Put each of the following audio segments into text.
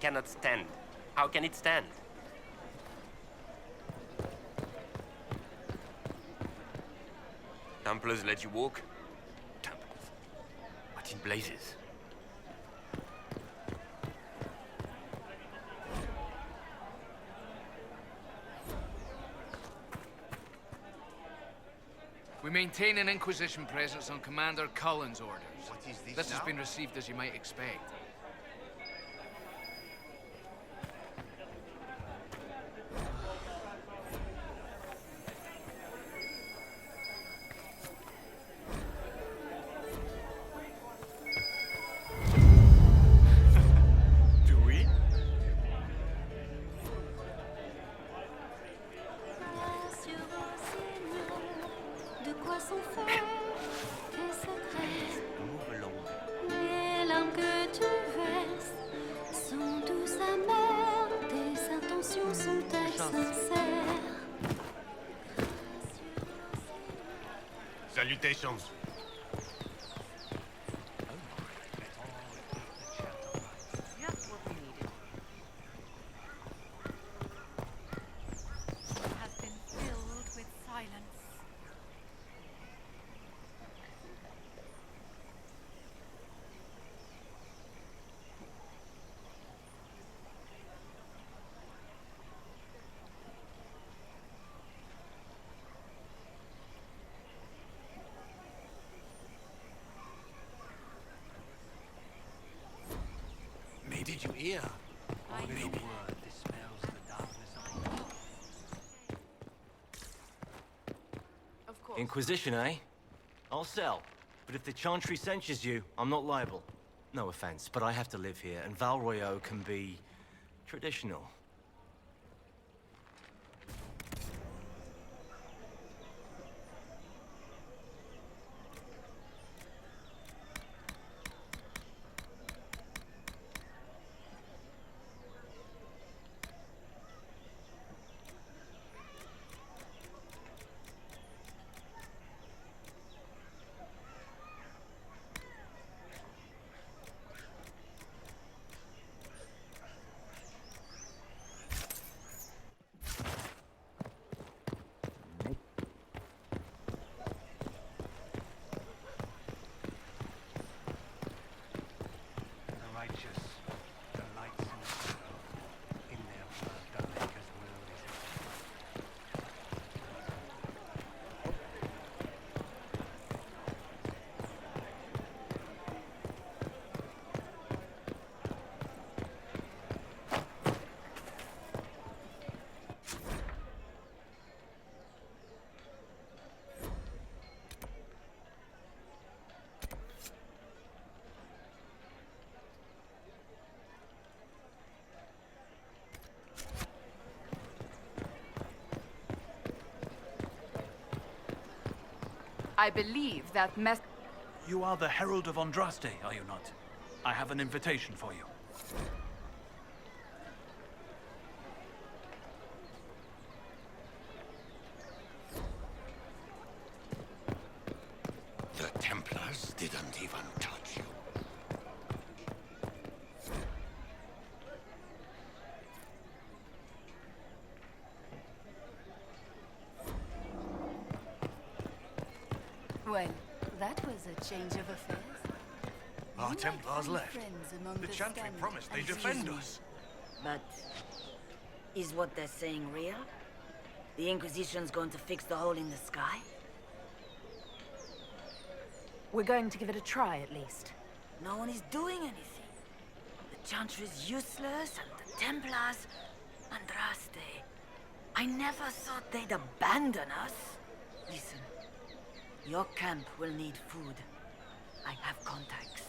cannot stand. How can it stand? Templars let you walk? Templars? What in blazes? We maintain an Inquisition presence on Commander Cullen's orders. What is this This has now? been received as you might expect. Do we? De quoi sont faits tes secrets? Les larmes que tu verses sont douces amères, tes intentions sont-elles sincères? Salutations. Just what we needed. Has been filled with silence. Did you hear? Maybe. Word dispels the darkness of Of course. Inquisition, eh? I'll sell. But if the Chantry censures you, I'm not liable. No offense, but I have to live here, and Val Royeaux can be... traditional. the righteous. The lights in their blood, the Maker's will is I believe that mess. You are the Herald of Andraste, are you not? I have an invitation for you. The Templars didn't even touch you. Well, that was a change of affairs. Our You Templars might find left. friends among The Chantry scum. promised they'd Excuse defend me. us. But is what they're saying real? The Inquisition's going to fix the hole in the sky? We're going to give it a try, at least. No one is doing anything. The Chantry's useless, and the Templars... Andraste. I never thought they'd abandon us. Listen, your camp will need food. I have contacts.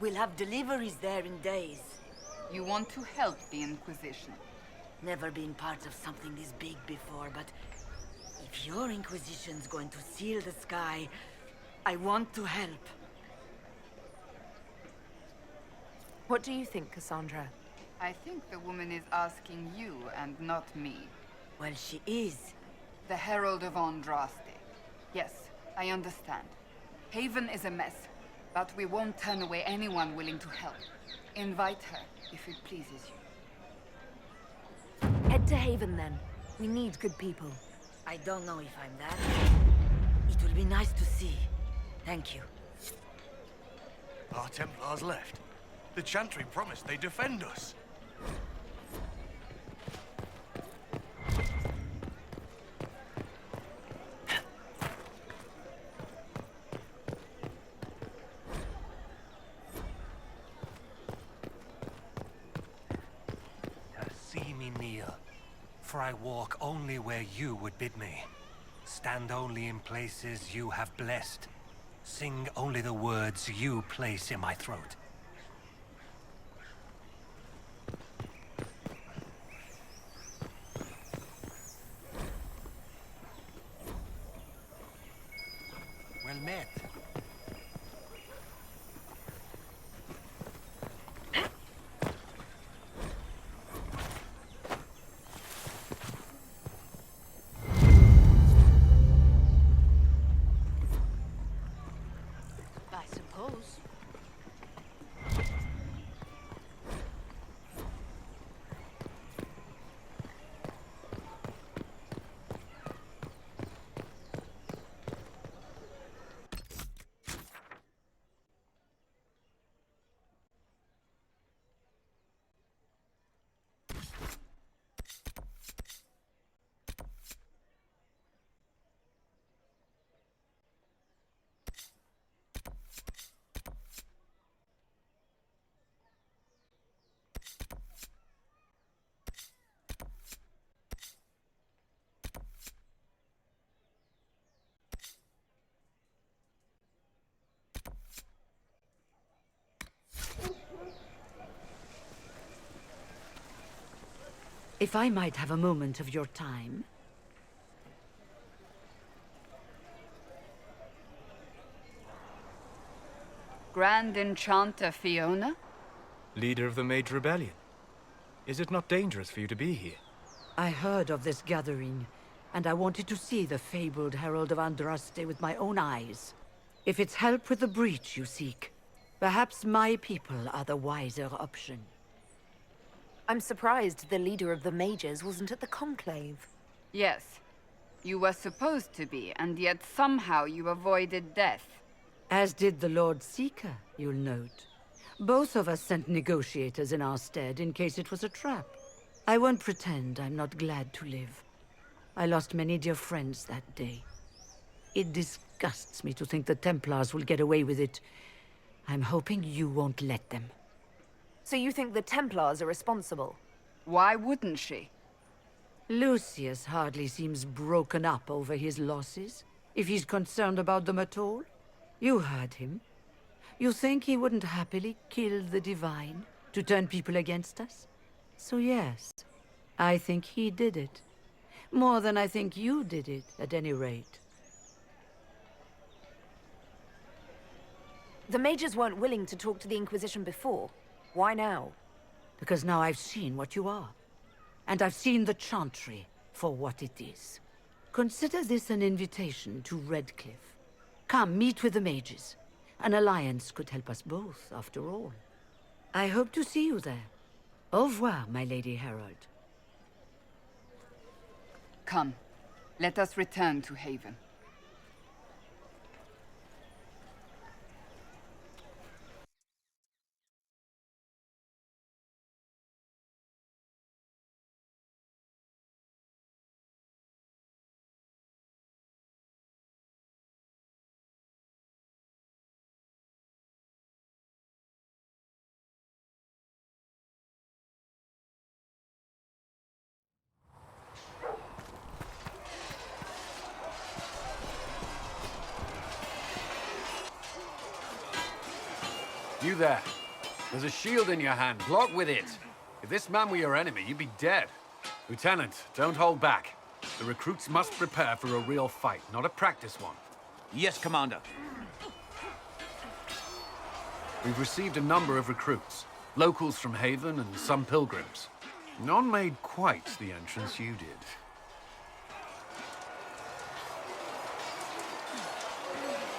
We'll have deliveries there in days. You want to help the Inquisition. Never been part of something this big before, but if your Inquisition's going to seal the sky, I want to help. What do you think, Cassandra? I think the woman is asking you and not me. Well, she is. The Herald of Andraste. Yes, I understand. Haven is a mess, but we won't turn away anyone willing to help. Invite her, if it pleases you. Head to Haven, then. We need good people. I don't know if I'm that. It will be nice to see. Thank you. Our Templars left. The Chantry promised they'd defend us. See me kneel, for I walk only where you would bid me. Stand only in places you have blessed. Sing only the words you place in my throat. Well met. I suppose. If I might have a moment of your time. Grand Enchanter Fiona? Leader of the Mage Rebellion. Is it not dangerous for you to be here? I heard of this gathering, and I wanted to see the fabled Herald of Andraste with my own eyes. If it's help with the breach you seek, perhaps my people are the wiser option. I'm surprised the leader of the mages wasn't at the conclave. Yes. You were supposed to be, and yet somehow you avoided death. As did the Lord Seeker, you'll note. Both of us sent negotiators in our stead in case it was a trap. I won't pretend I'm not glad to live. I lost many dear friends that day. It disgusts me to think the Templars will get away with it. I'm hoping you won't let them. So you think the Templars are responsible? Why wouldn't she? Lucius hardly seems broken up over his losses, if he's concerned about them at all. You heard him. You think he wouldn't happily kill the Divine to turn people against us? So yes, I think he did it. More than I think you did it, at any rate. The mages weren't willing to talk to the Inquisition before. Why now? Because now I've seen what you are. And I've seen the Chantry for what it is. Consider this an invitation to Redcliffe. Come, meet with the mages. An alliance could help us both, after all. I hope to see you there. Au revoir, my Lady Herald. Come, let us return to Haven. You there. There's a shield in your hand. Block with it. If this man were your enemy, you'd be dead. Lieutenant, don't hold back. The recruits must prepare for a real fight, not a practice one. Yes, Commander. We've received a number of recruits. Locals from Haven and some pilgrims. None made quite the entrance you did.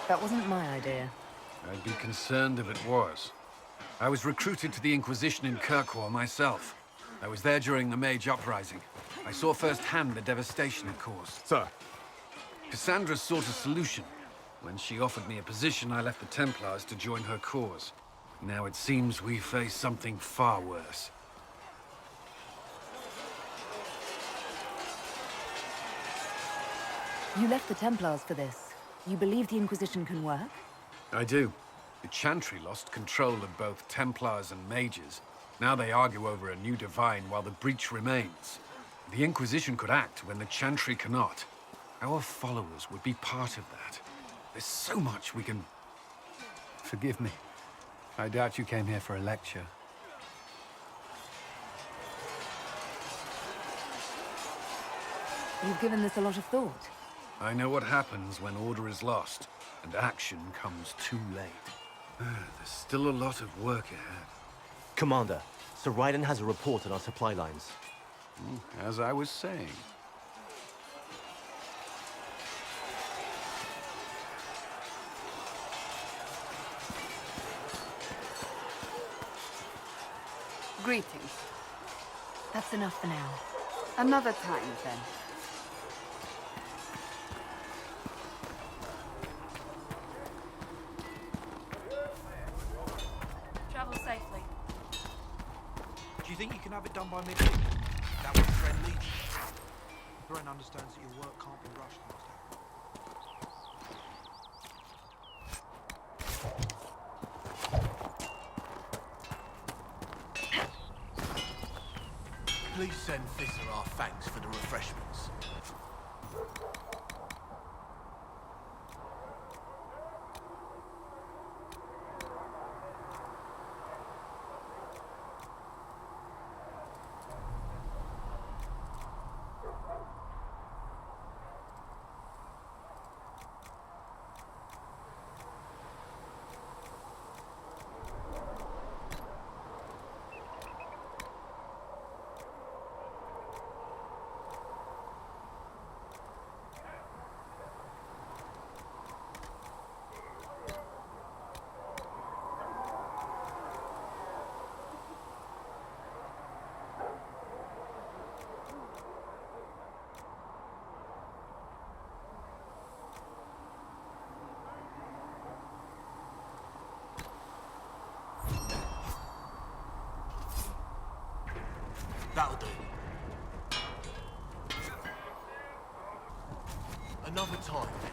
That wasn't my idea. I'd be concerned if it was. I was recruited to the Inquisition in Kirkwall myself. I was there during the Mage Uprising. I saw firsthand the devastation it caused. Sir. Cassandra sought a solution. When she offered me a position, I left the Templars to join her cause. Now it seems we face something far worse. You left the Templars for this. You believe the Inquisition can work? I do. The Chantry lost control of both Templars and Mages. Now they argue over a new Divine while the breach remains. The Inquisition could act when the Chantry cannot. Our followers would be part of that. There's so much we can... Forgive me. I doubt you came here for a lecture. You've given this a lot of thought. I know what happens when order is lost, and action comes too late. There's still a lot of work ahead. Commander, Sir Raiden has a report on our supply lines. As I was saying. Greetings. That's enough for now. Another time, then. Travel safely. Do you think you can have it done by mid-week? That would friendly. Bren understands that your work can't be rushed. Please send Visser our thanks for the refreshments. That'll do. Another time, then.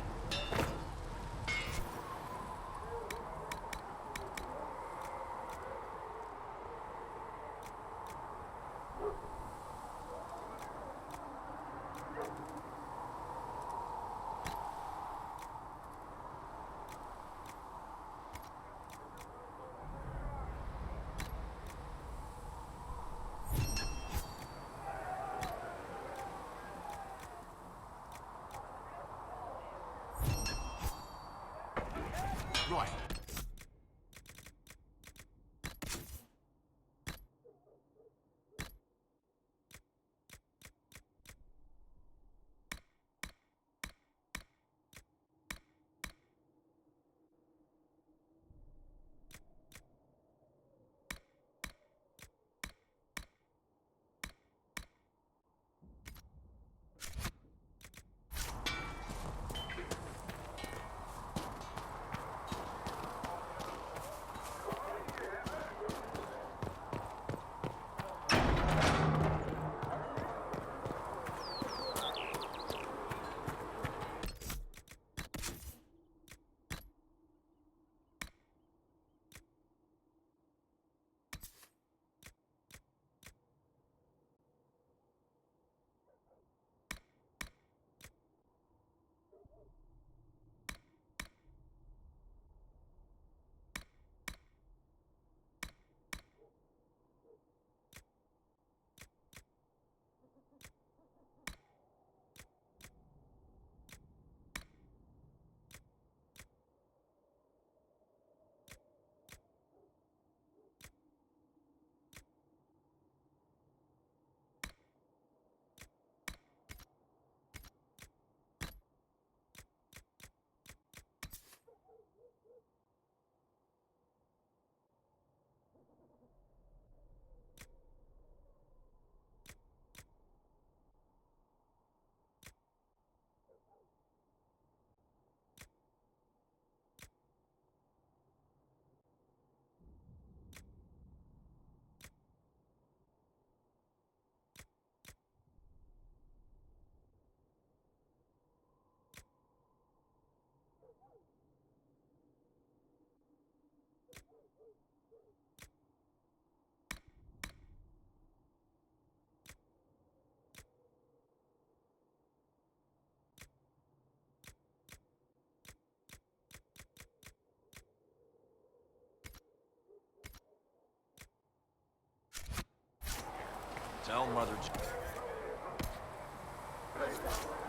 Tell Mother...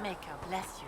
Maker bless you.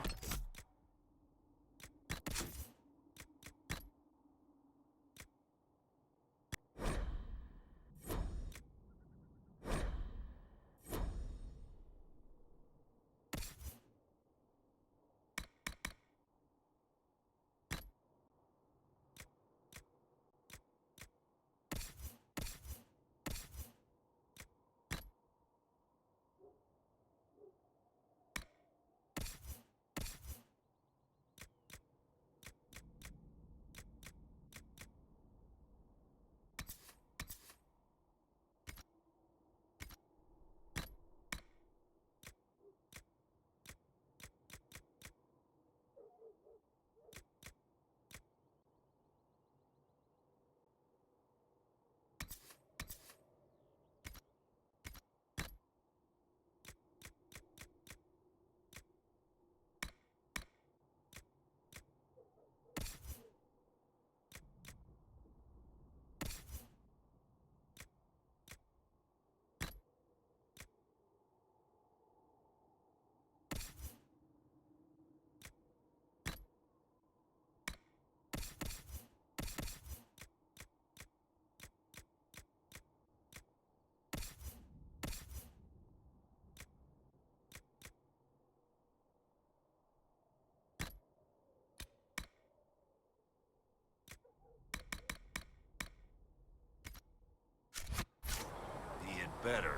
Better.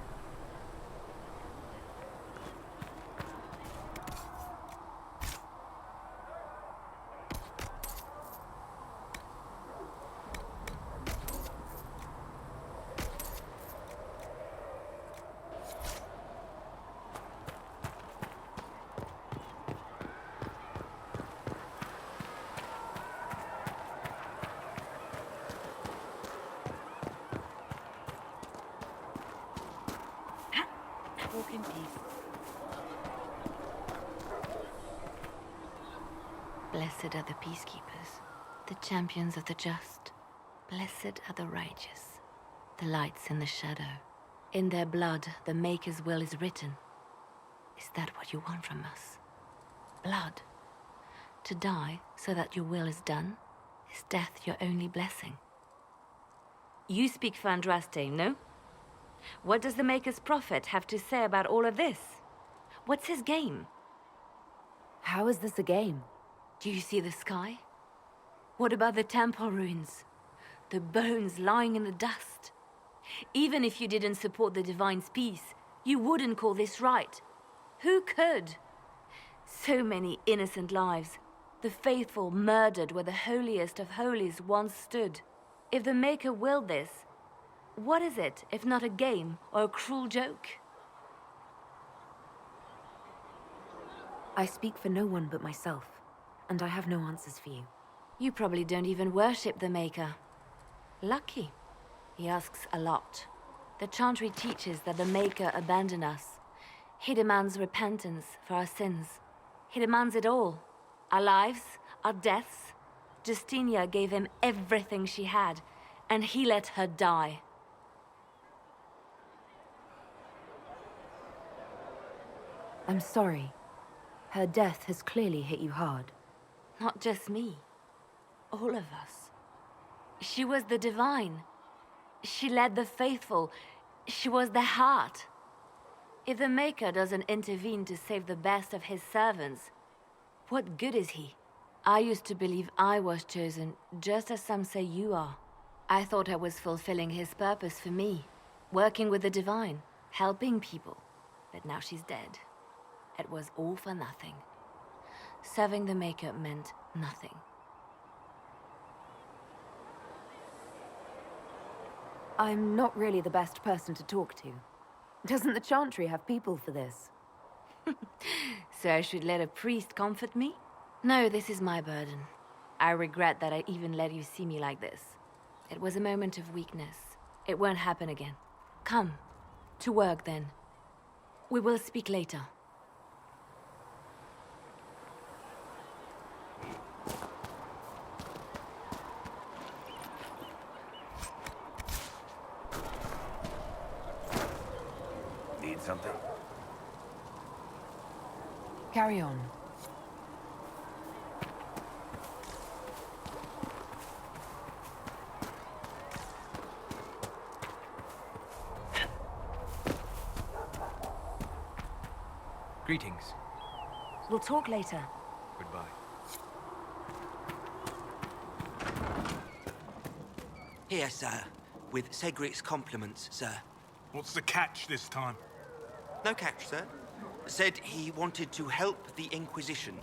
Walk in peace. Blessed are the peacekeepers, the champions of the just. Blessed are the righteous, the lights in the shadow. In their blood, the Maker's will is written. Is that what you want from us? Blood? To die so that your will is done? Is death your only blessing? You speak for Andraste, no? What does the Maker's prophet have to say about all of this? What's his game? How is this a game? Do you see the sky? What about the temple ruins? The bones lying in the dust? Even if you didn't support the Divine's peace, you wouldn't call this right. Who could? So many innocent lives. The faithful murdered where the holiest of holies once stood. If the Maker willed this, what is it if not a game or a cruel joke? I speak for no one but myself, and I have no answers for you. You probably don't even worship the Maker. Lucky. He asks a lot. The Chantry teaches that the Maker abandoned us. He demands repentance for our sins. He demands it all. Our lives, our deaths. Justinia gave him everything she had, and he let her die. I'm sorry. Her death has clearly hit you hard. Not just me. All of us. She was the Divine. She led the faithful. She was their heart. If the Maker doesn't intervene to save the best of his servants, what good is he? I used to believe I was chosen, just as some say you are. I thought I was fulfilling his purpose for me, working with the Divine, helping people. But now she's dead. It was all for nothing. Serving the Maker meant nothing. I'm not really the best person to talk to. Doesn't the Chantry have people for this? So I should let a priest comfort me? No, this is my burden. I regret that I even let you see me like this. It was a moment of weakness. It won't happen again. Come, to work then. We will speak later. The Carry on. Greetings. We'll talk later. Goodbye. Here, sir. With Cedric's compliments, sir. What's the catch this time? No catch, sir. Said he wanted to help the Inquisition.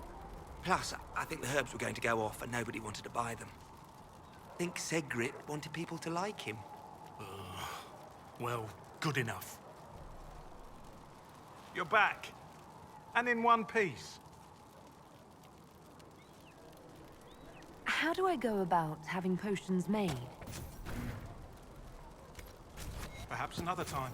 Plus, I think the herbs were going to go off and nobody wanted to buy them. Think Cedric wanted people to like him. Well, good enough. You're back. And in one piece. How do I go about having potions made? Perhaps another time.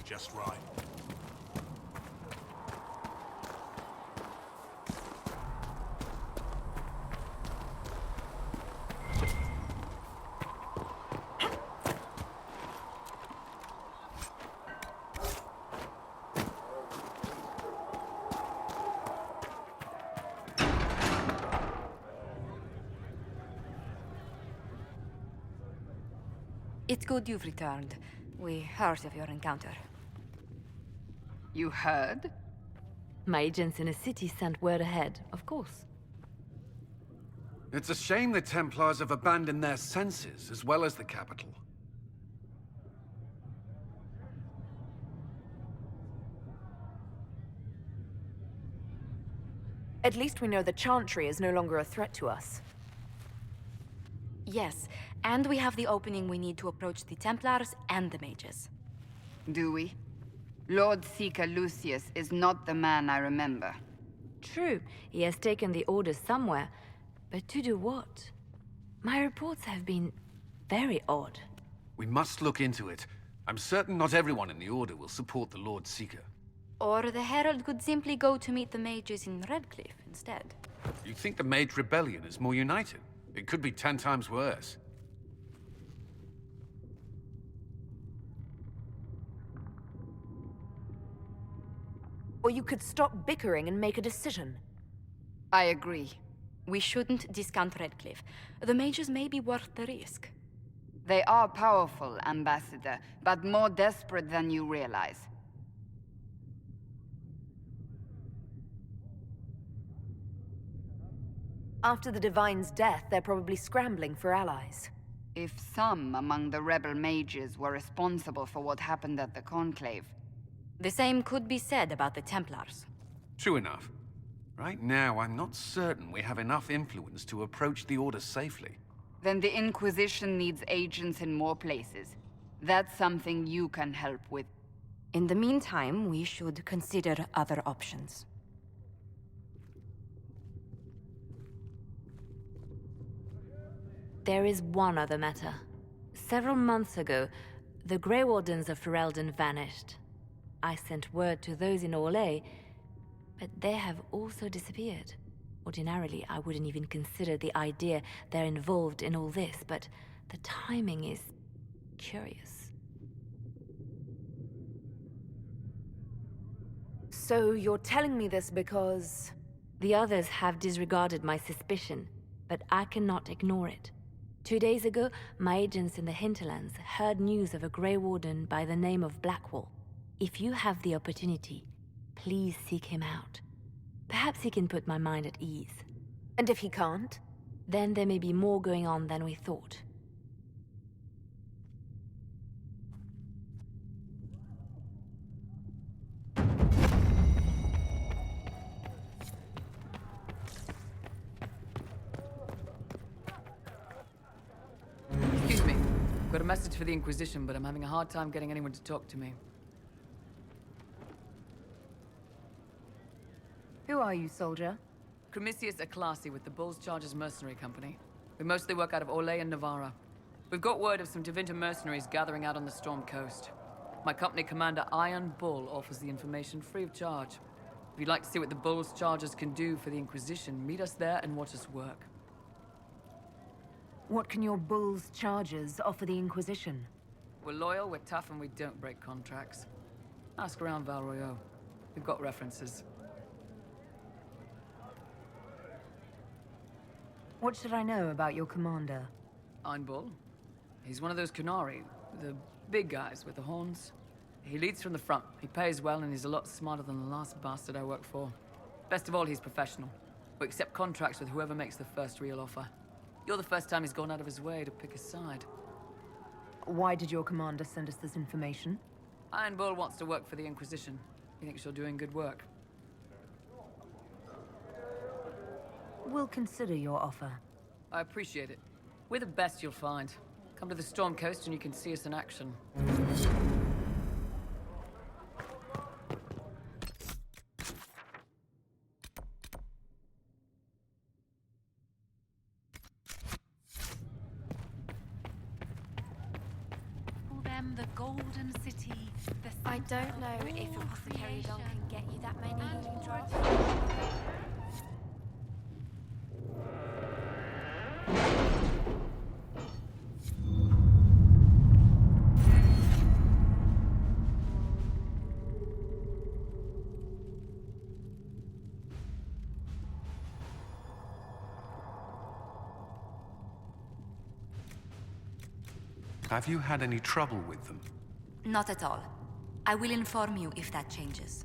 Just right. It's good you've returned. We heard of your encounter. You heard? My agents in the city sent word ahead, of course. It's a shame the Templars have abandoned their senses, as well as the capital. At least we know the Chantry is no longer a threat to us. Yes, and we have the opening we need to approach the Templars and the mages. Do we? Lord Seeker Lucius is not the man I remember. True, he has taken the orders somewhere, but to do what? My reports have been very odd. We must look into it. I'm certain not everyone in the Order will support the Lord Seeker. Or the Herald could simply go to meet the mages in Redcliffe instead. You think the Mage Rebellion is more united? It could be 10 times worse. Or you could stop bickering and make a decision. I agree. We shouldn't discount Redcliffe. The mages may be worth the risk. They are powerful, Ambassador, but more desperate than you realize. After the Divine's death, they're probably scrambling for allies. If some among the rebel mages were responsible for what happened at the Conclave... The same could be said about the Templars. True enough. Right now, I'm not certain we have enough influence to approach the Order safely. Then the Inquisition needs agents in more places. That's something you can help with. In the meantime, we should consider other options. There is one other matter. Several months ago, the Grey Wardens of Ferelden vanished. I sent word to those in Orlais, but they have also disappeared. Ordinarily, I wouldn't even consider the idea they're involved in all this, but the timing is curious. So you're telling me this because... The others have disregarded my suspicion, but I cannot ignore it. 2 days ago, my agents in the hinterlands heard news of a Grey Warden by the name of Blackwall. If you have the opportunity, please seek him out. Perhaps he can put my mind at ease. And if he can't? Then there may be more going on than we thought. a message for the Inquisition, but I'm having a hard time getting anyone to talk to me. Who are you, soldier? Cremisius Aclasi with the Bulls Chargers Mercenary Company. We mostly work out of Orlais and Navarra. We've got word of some Tevinter mercenaries gathering out on the Storm Coast. My company commander, Iron Bull, offers the information free of charge. If you'd like to see what the Bulls Chargers can do for the Inquisition, meet us there and watch us work. What can your Bulls Chargers offer the Inquisition? We're loyal, we're tough, and we don't break contracts. Ask around Val Royeaux. We've got references. What should I know about your commander? Iron Bull. He's one of those Kunari, the big guys with the horns. He leads from the front. He pays well, and he's a lot smarter than the last bastard I worked for. Best of all, he's professional. We accept contracts with whoever makes the first real offer. You're the first time he's gone out of his way to pick a side. Why did your commander send us this information? Iron Bull wants to work for the Inquisition. He thinks you're doing good work. We'll consider your offer. I appreciate it. We're the best you'll find. Come to the Storm Coast and you can see us in action. Call them the Golden City. I don't know if Apothecary Don can get you that many healing drops. Have you had any trouble with them? Not at all. I will inform you if that changes.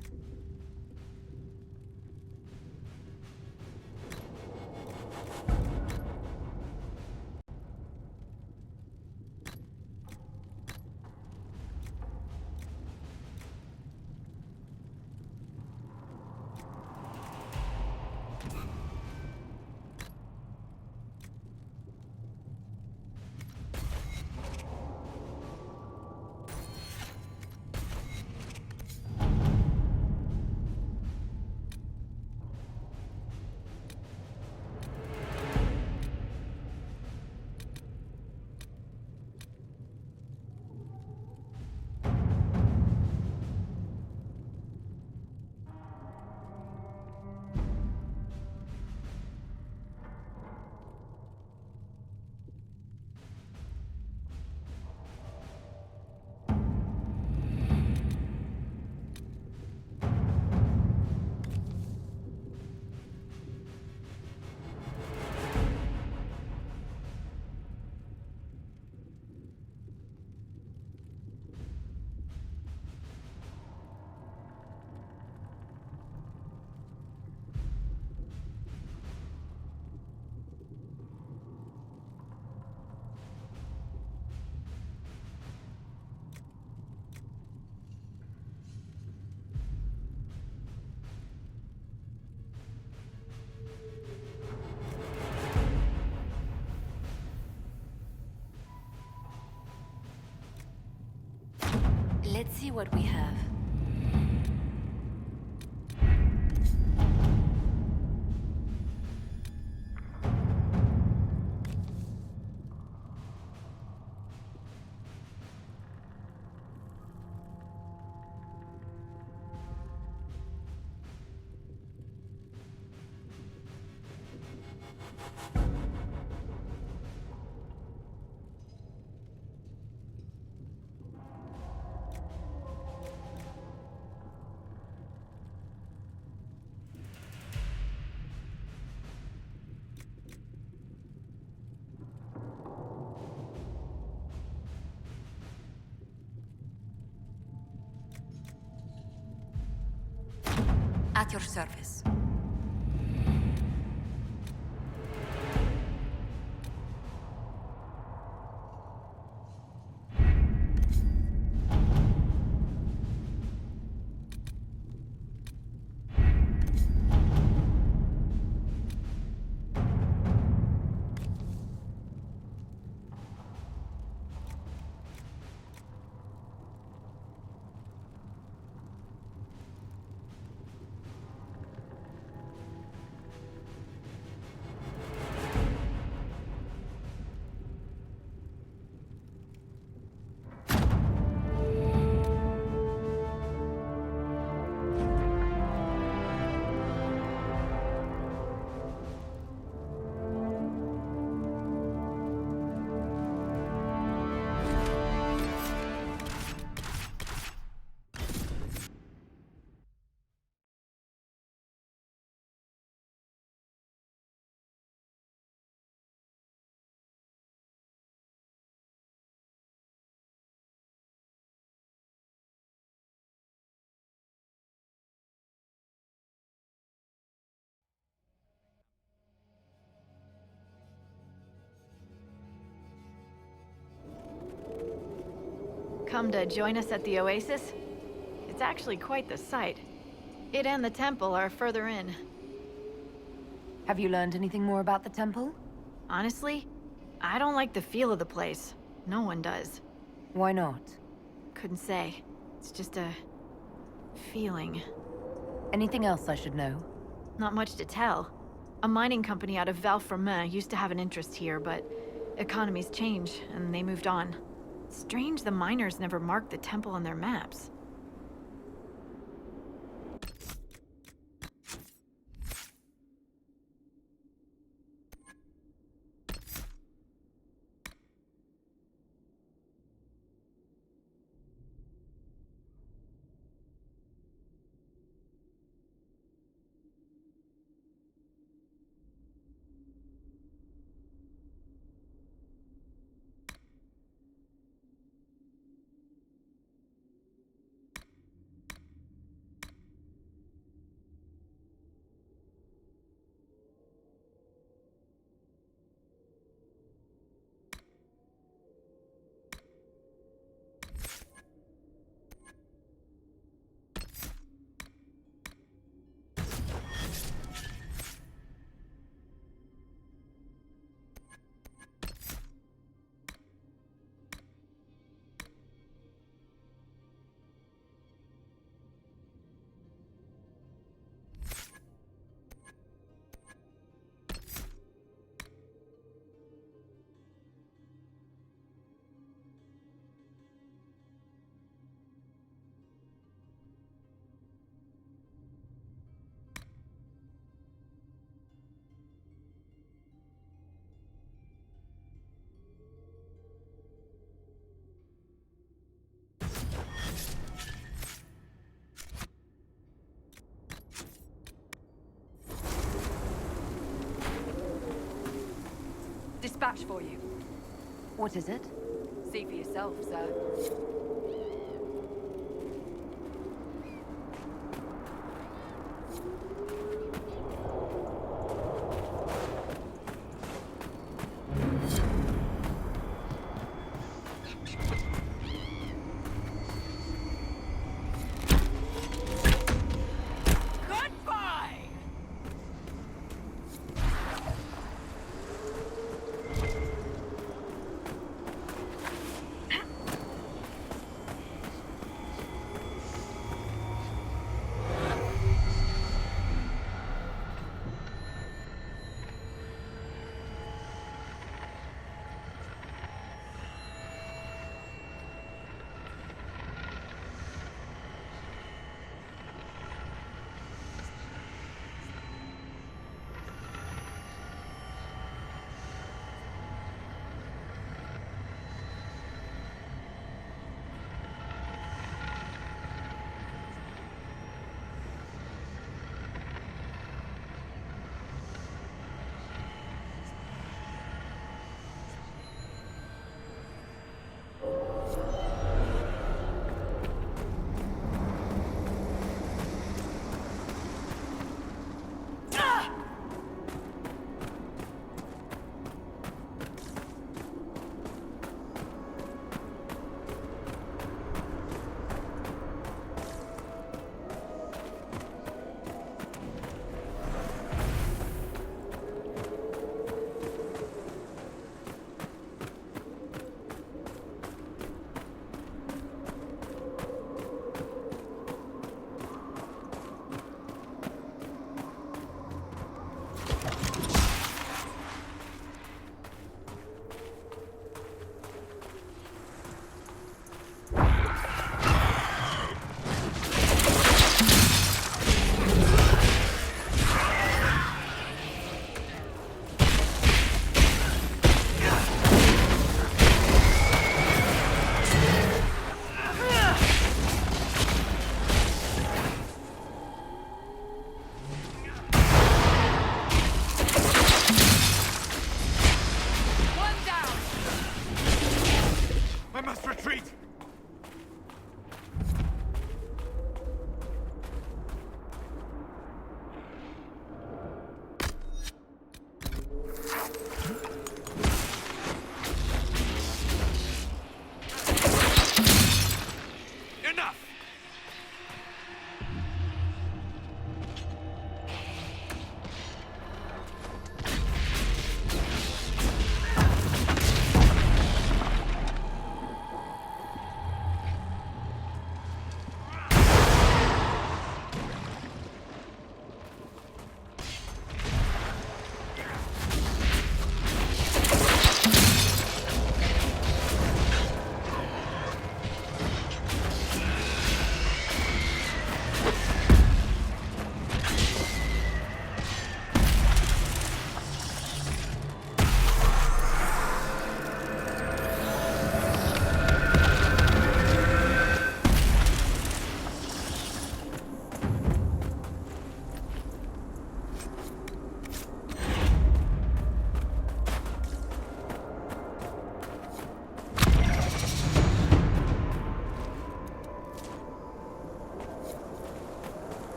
Let's see what we have. At your service. Come to join us at the Oasis? It's actually quite the sight. It and the temple are further in. Have you learned anything more about the temple? Honestly, I don't like the feel of the place. No one does. Why not? Couldn't say. It's just a... feeling. Anything else I should know? Not much to tell. A mining company out of Valfremin used to have an interest here, but economies change, and they moved on. Strange the miners never marked the temple on their maps. Dispatch for you. What is it? See for yourself, sir.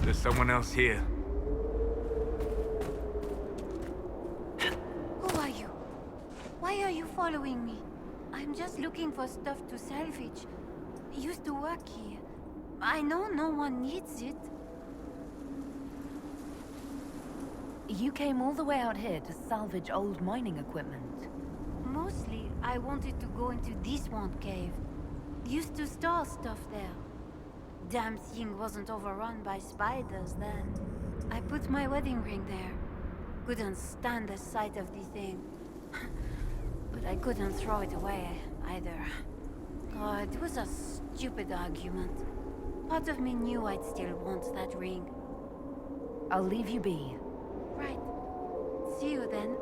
There's someone else here. Who are you? Why are you following me? I'm just looking for stuff to salvage. I used to work here. I know no one needs it. You came all the way out here to salvage old mining equipment. Mostly, I wanted to go into this one cave. Used to store stuff there. Damn thing wasn't overrun by spiders then. I put my wedding ring there. Couldn't stand the sight of the thing. But I couldn't throw it away, either. Oh, it was a stupid argument. Part of me knew I'd still want that ring. I'll leave you be. Right. See you then.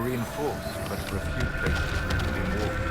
reinforced, but for a few places rooted in war.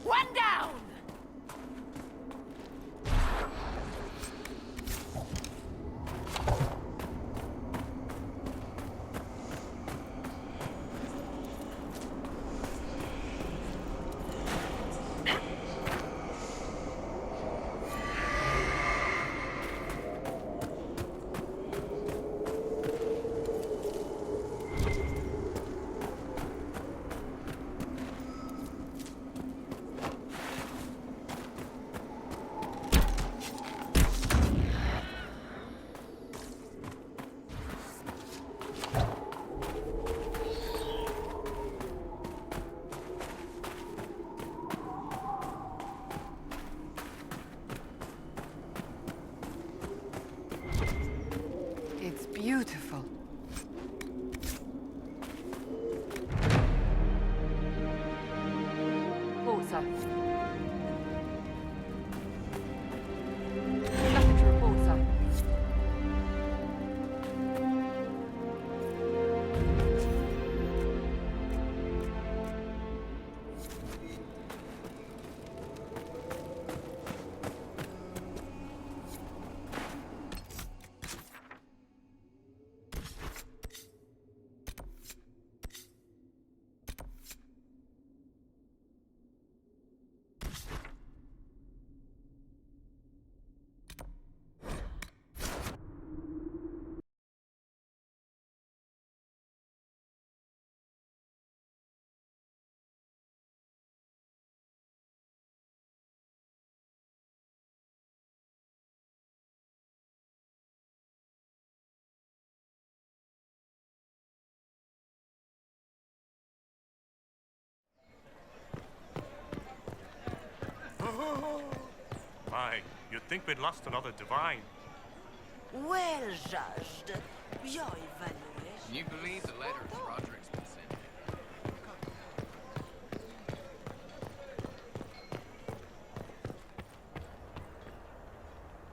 One down! It's beautiful. Porter. Nothing to report, sir. My, you'd think we'd lost another divine. Well judged. Your evaluation. Can you believe the letters Roderick's been sending?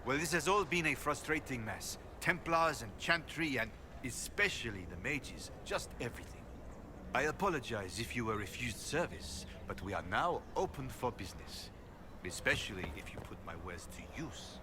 Well, this has all been a frustrating mess. Templars and Chantry and especially the mages. Just everything. I apologize if you were refused service, but we are now open for business. Especially if you put my wares to use.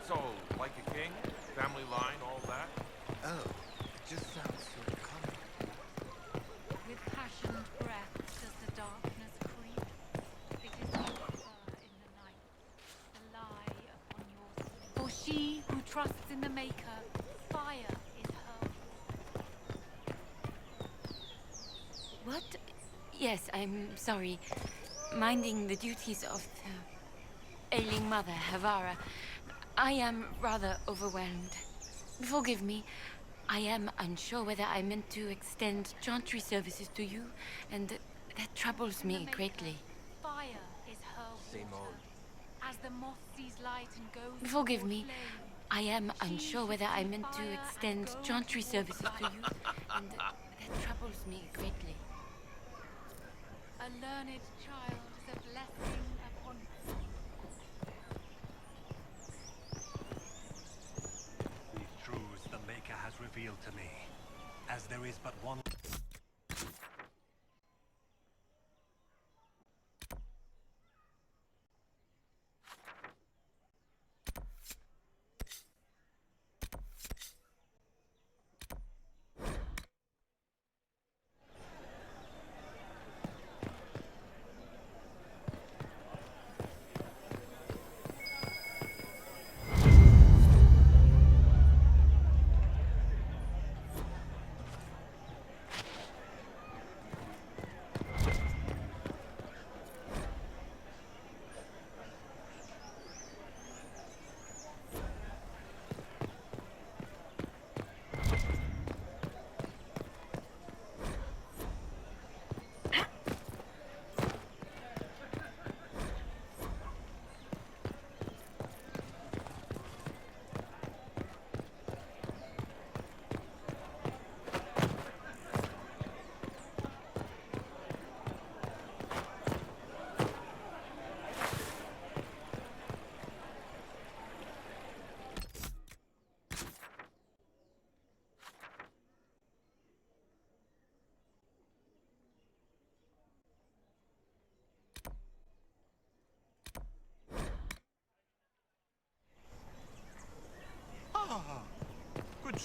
So, like a king, family line, all that? Oh, it just sounds so common. With passionate breath does the darkness creep. It is deeper in the night, the lie upon your sleep. For she who trusts in the Maker, fire is her. What? Yes, I'm sorry. Minding the duties of the ailing mother, Havara. I am rather overwhelmed. Forgive me. I am unsure whether I meant to extend chantry services to you, and that troubles me greatly. Fire is her Same water. old. As the moth sees light and goes Forgive towards me. flame, I am unsure whether I meant to extend chantry services to you, and that troubles me greatly. a learned child is a blessing upon These truths the Maker has revealed to me, as there is but one.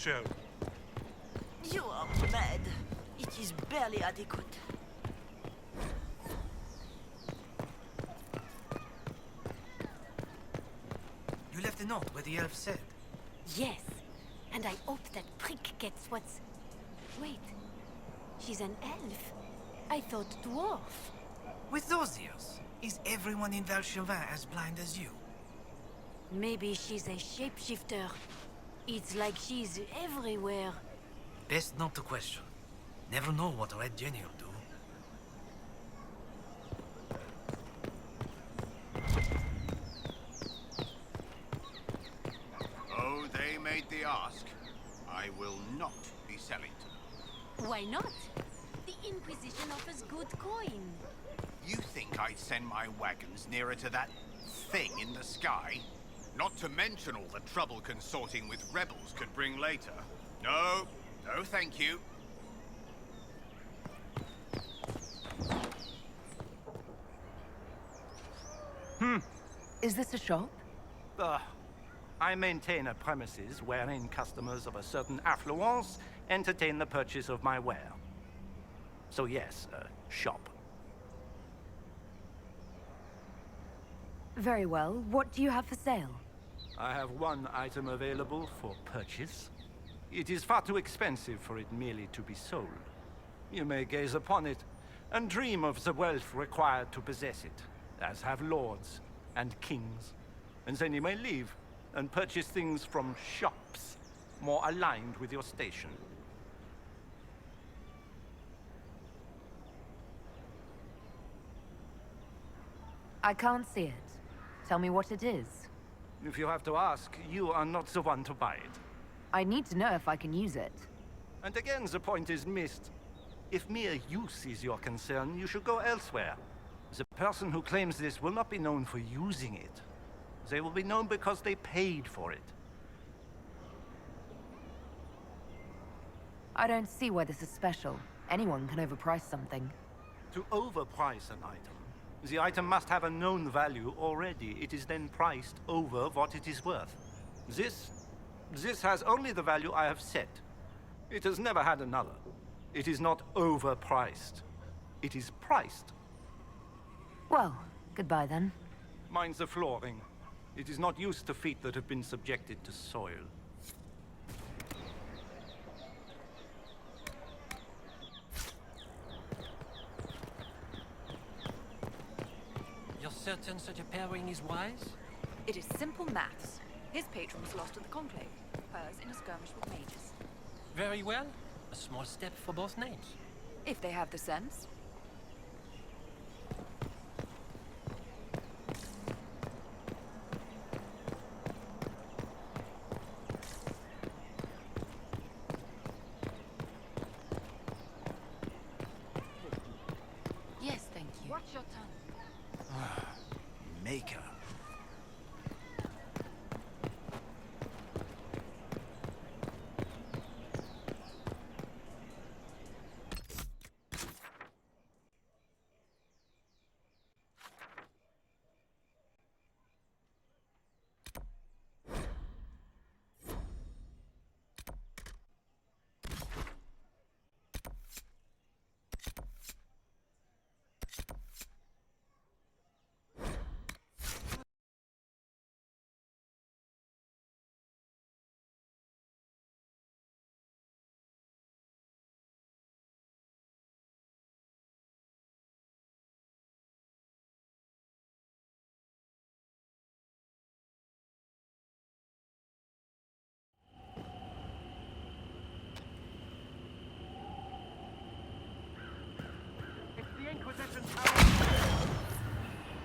show. You are mad. It is barely adequate. You left a note where the elf said. Yes, and I hope that prick gets what's... Wait, she's an elf. I thought dwarf. With those ears, is everyone in Valchauvin as blind as you? Maybe she's a shapeshifter. It's like she's everywhere. Best not to question. Never know what a Red Jenny will do. Oh, they made the ask. I will not be selling to them. Why not? The Inquisition offers good coin. You think I'd send my wagons nearer to that thing in the sky? Not to mention all the trouble consorting with rebels could bring later. No, no thank you. Is this a shop? I maintain a premises wherein customers of a certain affluence entertain the purchase of my ware. So yes, a shop. Very well. What do you have for sale? I have one item available for purchase. It is far too expensive for it merely to be sold. You may gaze upon it and dream of the wealth required to possess it, as have lords and kings. And then you may leave and purchase things from shops more aligned with your station. I can't see it. Tell me what it is. If you have to ask, you are not the one to buy it. I need to know if I can use it. And again, the point is missed. If mere use is your concern, you should go elsewhere. The person who claims this will not be known for using it. They will be known because they paid for it. I don't see why this is special. Anyone can overprice something. To overprice an item, the item must have a known value already. It is then priced over what it is worth. This has only the value I have set. It has never had another. It is not overpriced. It is priced. Well, goodbye then. Mind the flooring. It is not used to feet that have been subjected to soil. You're certain such a pairing is wise? It is simple maths. His patron was lost in the Conclave, hers in a skirmish with mages. Very well. A small step for both names. If they have the sense. Yes, thank you. Watch your tongue. Maker.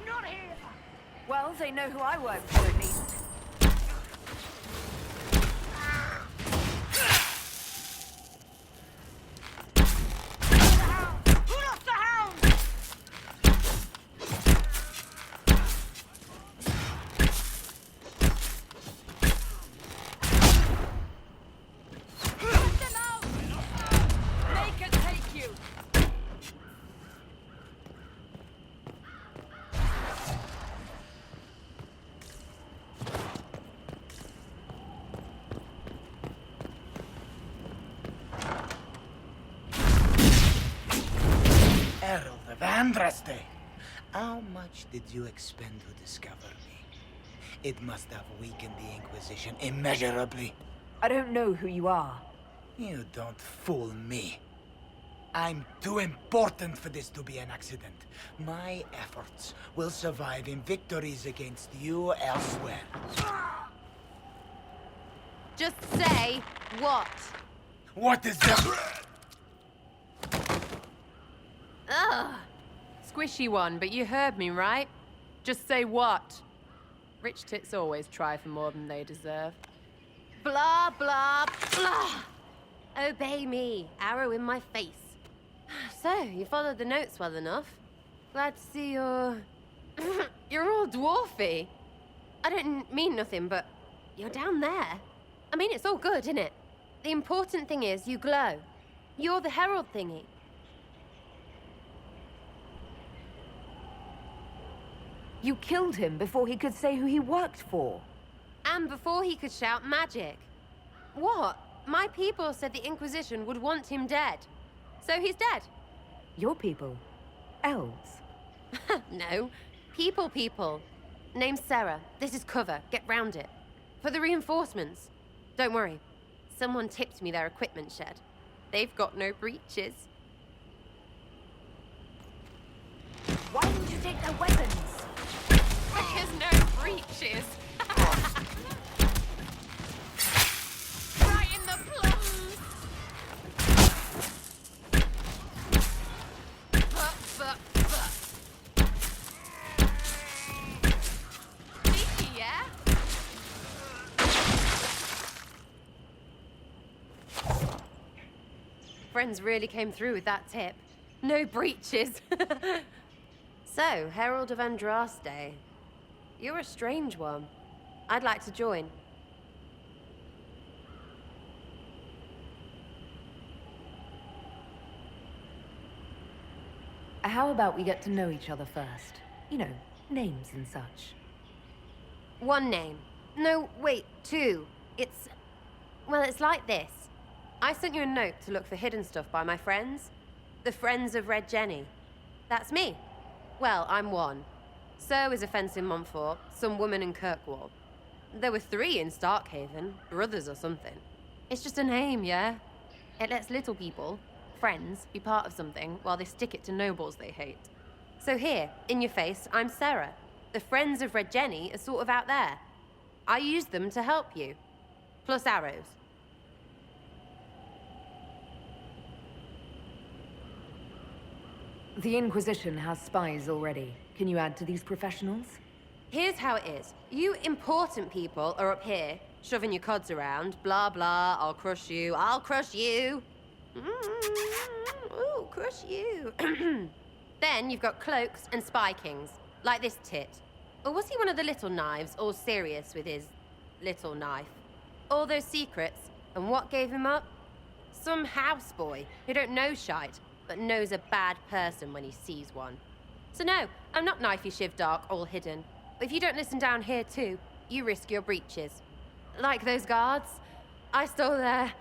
Not here! Well, they know who I work for at least. Andraste, how much did you expend to discover me? It must have weakened the Inquisition immeasurably. I don't know who you are. You don't fool me. I'm too important for this to be an accident. My efforts will survive in victories against you elsewhere. Just say what? What is that? Ugh. Squishy one, but you heard me, right? Just say what? Rich tits always try for more than they deserve. Blah, blah, blah. Obey me. Arrow in my face. So, you followed the notes well enough. Glad to see you're... you're all dwarfy. I don't mean nothing, but you're down there. I mean, it's all good, isn't it? The important thing is you glow. You're the herald thingy. You killed him before he could say who he worked for. And before he could shout magic. What? My people said the Inquisition would want him dead. So he's dead. Your people? Elves? No. People. Name's Sarah. This is cover. Get round it. For the reinforcements. Don't worry. Someone tipped me their equipment shed. They've got no breaches. Why didn't you take their weapons? Because no breaches. Right in the plums. But. Sneaky, yeah? Friends really came through with that tip. No breaches. So, Herald of Andraste. You're a strange one. I'd like to join. How about we get to know each other first? You know, names and such. One name. No, wait, two. Well, it's like this. I sent you a note to look for hidden stuff by my friends. The Friends of Red Jenny. That's me. Well, I'm one. So is a fence in Montfort, some woman in Kirkwall. There were 3 in Starkhaven, brothers or something. It's just a name, yeah? It lets little people, friends, be part of something while they stick it to nobles they hate. So here, in your face, I'm Sarah. The Friends of Red Jenny are sort of out there. I use them to help you. Plus arrows. The Inquisition has spies already. Can you add to these professionals? Here's how it is. You important people are up here, shoving your cods around. Blah, blah, I'll crush you. Ooh, crush you. Then you've got cloaks and spy kings, like this tit. Or was he one of the little knives, all serious with his little knife? All those secrets, and what gave him up? Some houseboy who don't know shite, but knows a bad person when he sees one. So no, I'm not knifey shiv dark, all hidden. But if you don't listen down here too, you risk your breeches. Like those guards, I stole their...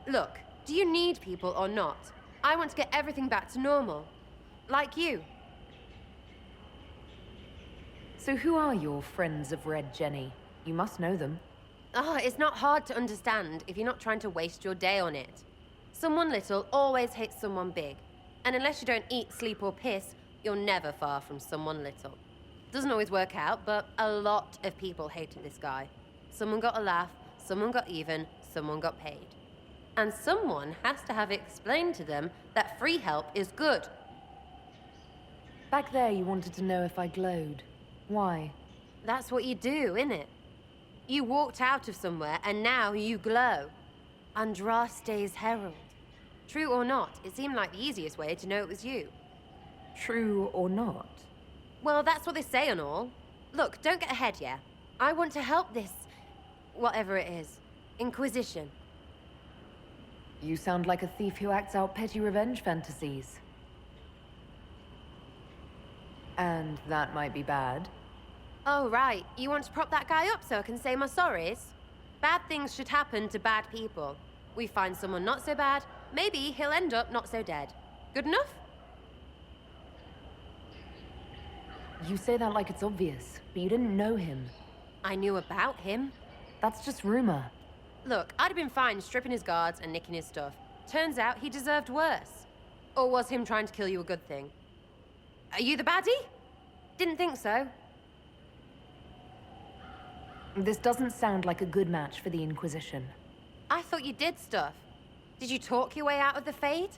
Look, do you need people or not? I want to get everything back to normal. Like you. So who are your Friends of Red Jenny? You must know them. It's not hard to understand if you're not trying to waste your day on it. Someone little always hates someone big. And unless you don't eat, sleep, or piss, you're never far from someone little. Doesn't always work out, but a lot of people hated this guy. Someone got a laugh, someone got even, someone got paid. And someone has to have explained to them that free help is good. Back there you wanted to know if I glowed. Why? That's what you do, innit? You walked out of somewhere and now you glow. Andraste's herald. True or not, it seemed like the easiest way to know it was you. True or not? Well, that's what they say and all. Look, don't get ahead, yeah? I want to help this... whatever it is. Inquisition. You sound like a thief who acts out petty revenge fantasies. And that might be bad. Oh, right. You want to prop that guy up so I can say my sorries? Bad things should happen to bad people. We find someone not so bad, maybe he'll end up not so dead. Good enough? You say that like it's obvious, but you didn't know him. I knew about him. That's just rumor. Look, I'd have been fine stripping his guards and nicking his stuff. Turns out he deserved worse. Or was him trying to kill you a good thing? Are you the baddie? Didn't think so. This doesn't sound like a good match for the Inquisition. I thought you did stuff. Did you talk your way out of the Fade?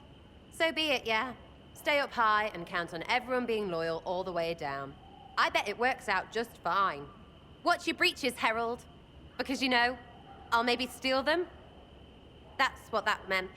So be it, yeah. Stay up high and count on everyone being loyal all the way down. I bet it works out just fine. Watch your breeches, Herald. Because, you know, I'll maybe steal them. That's what that meant.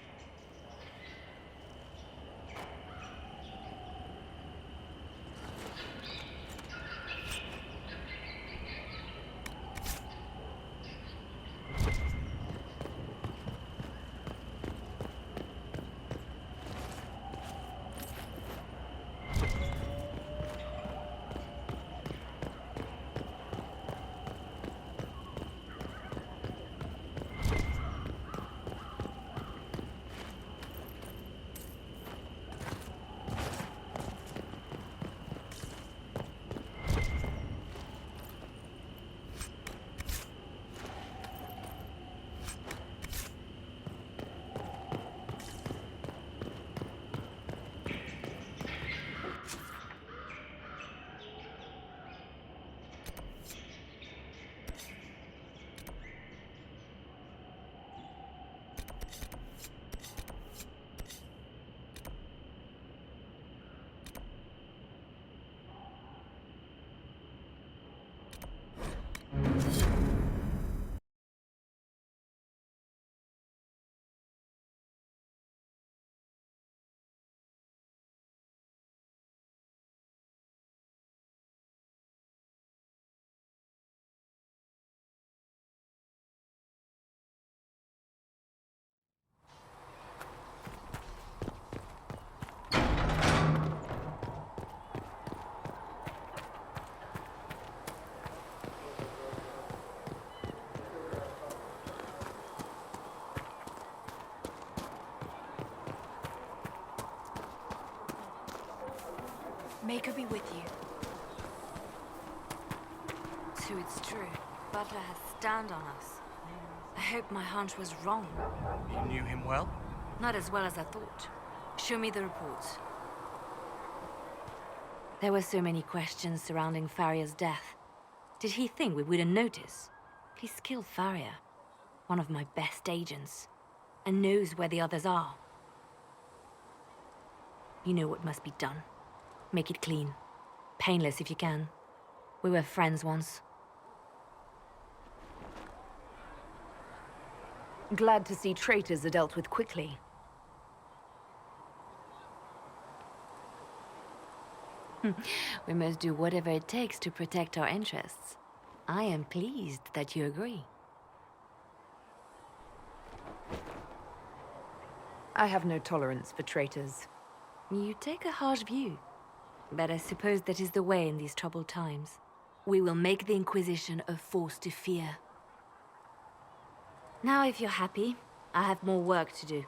Maker be with you. So it's true. Butler has stand on us. I hope my hunch was wrong. You knew him well? Not as well as I thought. Show me the reports. There were so many questions surrounding Farria's death. Did he think we wouldn't notice? He's killed Farria, one of my best agents, and knows where the others are. You know what must be done. Make it clean. Painless if you can. We were friends once. Glad to see traitors are dealt with quickly. We must do whatever it takes to protect our interests. I am pleased that you agree. I have no tolerance for traitors. You take a harsh view. But I suppose that is the way in these troubled times. We will make the Inquisition a force to fear. Now, if you're happy, I have more work to do.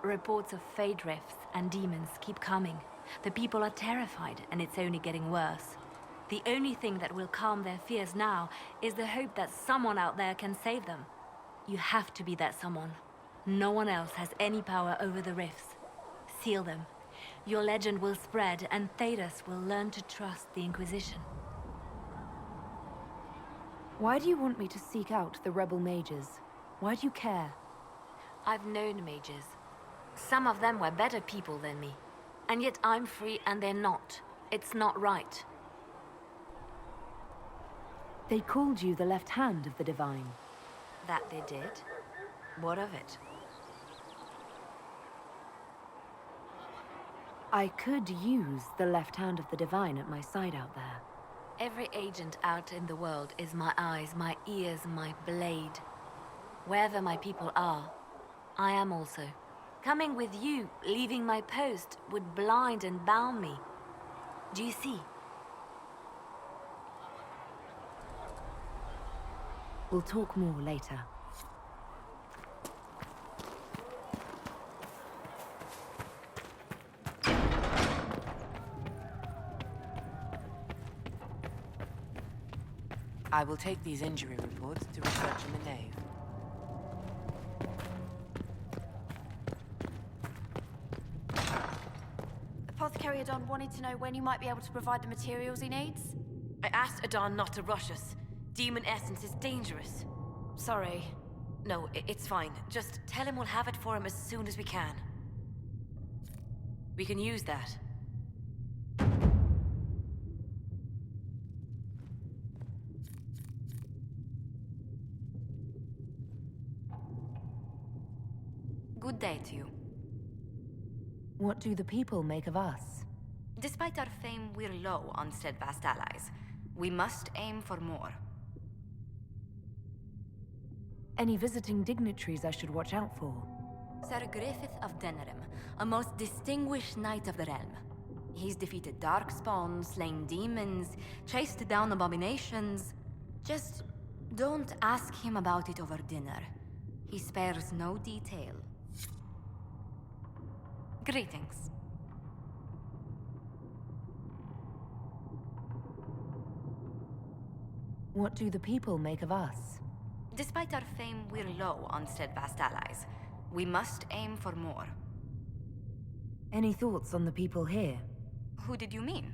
Reports of Fade rifts and demons keep coming. The people are terrified, and it's only getting worse. The only thing that will calm their fears now is the hope that someone out there can save them. You have to be that someone. No one else has any power over the rifts. Seal them. Your legend will spread, and Thedas will learn to trust the Inquisition. Why do you want me to seek out the rebel mages? Why do you care? I've known mages. Some of them were better people than me. And yet I'm free and they're not. It's not right. They called you the left hand of the Divine. That they did? What of it? I could use the left hand of the Divine at my side out there. Every agent out in the world is my eyes, my ears, my blade. Wherever my people are, I am also. Coming with you, leaving my post, would blind and bound me. Do you see? We'll talk more later. I will take these injury reports to research in the nave. Apothecary Adon wanted to know when you might be able to provide the materials he needs. I asked Adon not to rush us. Demon essence is dangerous. Sorry. No, it's fine. Just tell him we'll have it for him as soon as we can. We can use that. Good day to you. What do the people make of us? Despite our fame, we're low on steadfast allies. We must aim for more. Any visiting dignitaries I should watch out for? Sir Griffith of Denerim, a most distinguished knight of the realm. He's defeated Darkspawn, slain demons, chased down abominations. Just don't ask him about it over dinner. He spares no detail. Greetings. What do the people make of us? Despite our fame, we're low on steadfast allies. We must aim for more. Any thoughts on the people here? Who did you mean?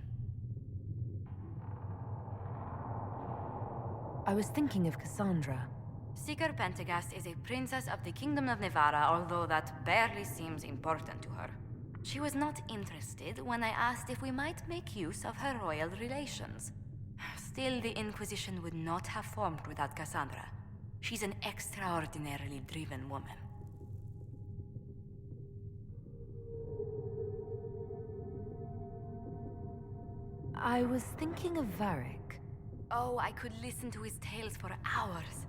I was thinking of Cassandra. Seeker Pentagast is a princess of the Kingdom of Nevarra, although that barely seems important to her. She was not interested when I asked if we might make use of her royal relations. Still, the Inquisition would not have formed without Cassandra. She's an extraordinarily driven woman. I was thinking of Varric. Oh, I could listen to his tales for hours.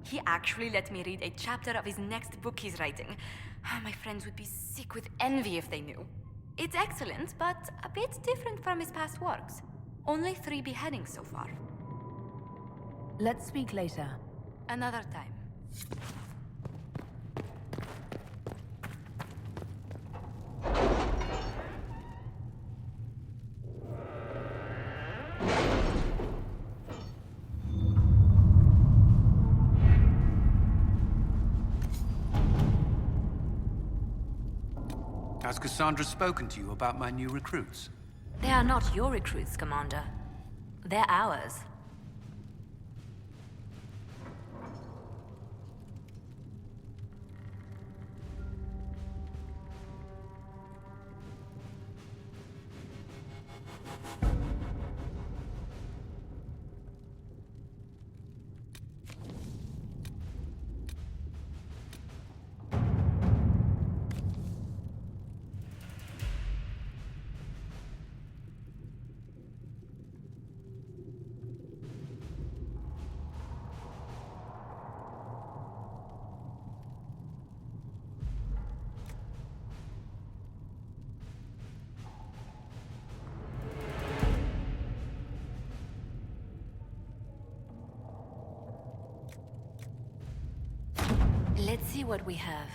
He actually let me read a chapter of his next book he's writing. My friends would be sick with envy if they knew. It's excellent, but a bit different from his past works. Only 3 beheadings so far. Let's speak later. Another time. Has Cassandra spoken to you about my new recruits? They are not your recruits, Commander. They're ours. Let's see what we have.